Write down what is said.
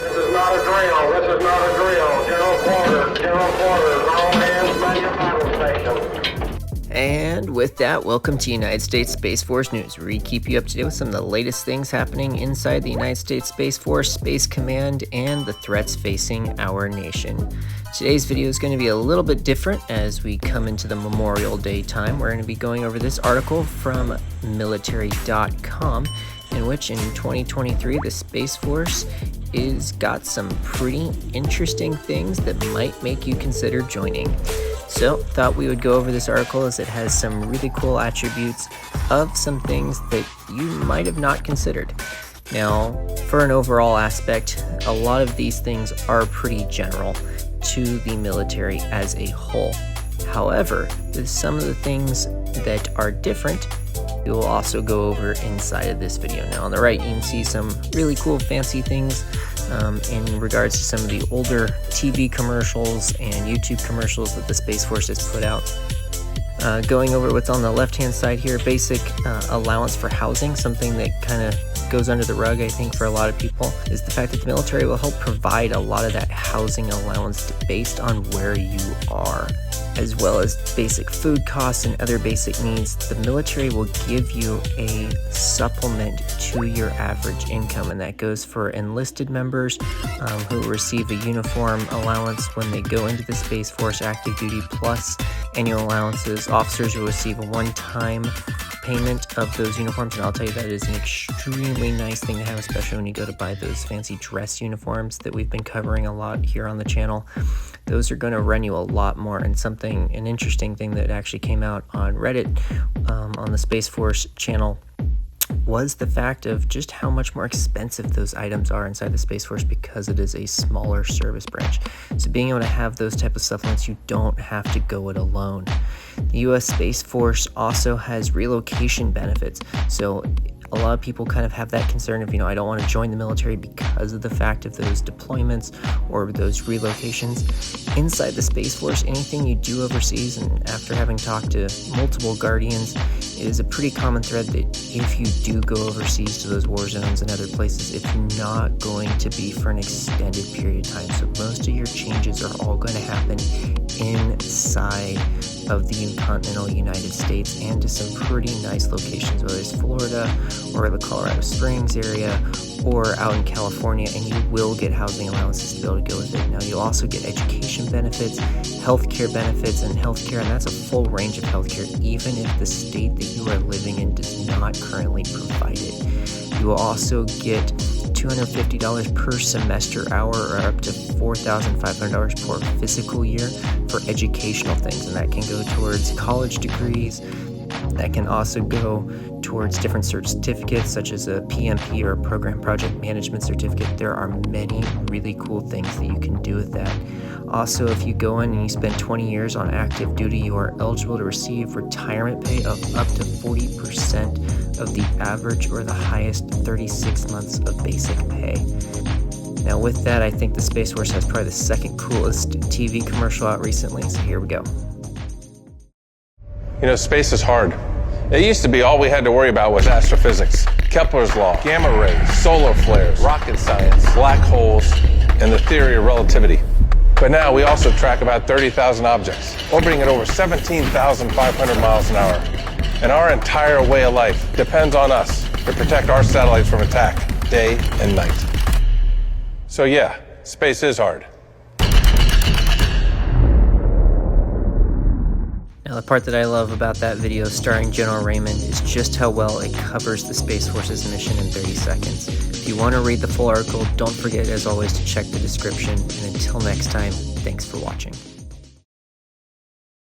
This is not a drill. This is not a drill. General quarters. General quarters. All hands man your battle station. And with that, welcome to United States Space Force News, where we keep you up to date with some of the latest things happening inside the United States Space Force, Space Command, and the threats facing our nation. Today's video is going to be a little bit different as we come into the Memorial Day time. We're going to be going over this article from military.com, in which in 2023 the Space Force is got some pretty interesting things that might make you consider joining. So thought we would go over this article as it has some really cool attributes of some things that you might have not considered. Now, for an overall aspect, a lot of these things are pretty general to the military as a whole. However, with some of the things that are different, we will also go over inside of this video. Now on the right, you can see some really cool fancy things in regards to some of the older TV commercials and YouTube commercials that the Space Force has put out. Going over what's on the left-hand side here, basic allowance for housing, something that kind of goes under the rug, I think, for a lot of people, is the fact that the military will help provide a lot of that housing allowance based on where you are, as well as basic food costs and other basic needs. The military will give you a supplement to your average income, and that goes for enlisted members who receive a uniform allowance when they go into the Space Force active duty, plus annual allowances. Officers will receive a one-time payment of those uniforms, and I'll tell you that is an extremely nice thing to have, especially when you go to buy those fancy dress uniforms that we've been covering a lot here on the channel. Those are going to run you a lot more. And an interesting thing that actually came out on Reddit on the Space Force channel was the fact of just how much more expensive those items are inside the Space Force because it is a smaller service branch. So being able to have those type of supplements, you don't have to go it alone. The U.S. Space Force also has relocation benefits. So a lot of people kind of have that concern of, I don't want to join the military because of the fact of those deployments or those relocations. Inside the Space Force, anything you do overseas, and after having talked to multiple Guardians, it is a pretty common thread that if you do go overseas to those war zones and other places, it's not going to be for an extended period of time. So most of your changes are all going to happen inside of the continental United States and to some pretty nice locations, whether it's Florida or the Colorado Springs area or out in California, and you will get housing allowances to be able to go with it. Now you'll also get education benefits, healthcare benefits, and that's a full range of healthcare, even if the state that you are living in does not currently provide it. You will also get $250 per semester hour, or up to $4,500 per physical year for educational things, and that can go towards college degrees. That can also go towards different certificates, such as a PMP or a Program Project Management certificate. There are many really cool things that you can do with that. Also, if you go in and you spend 20 years on active duty, you are eligible to receive retirement pay of up to 40% of the average or the highest 36 months of basic pay. Now with that, I think the Space Force has probably the second coolest TV commercial out recently, so here we go. Space is hard. It used to be all we had to worry about was astrophysics, Kepler's law, gamma rays, solar flares, rocket science, black holes, and the theory of relativity. But now we also track about 30,000 objects, orbiting at over 17,500 miles an hour. And our entire way of life depends on us to protect our satellites from attack day and night. So yeah, space is hard. Now, the part that I love about that video starring General Raymond is just how well it covers the Space Force's mission in 30 seconds. If you want to read the full article, don't forget, as always, to check the description. And until next time, thanks for watching.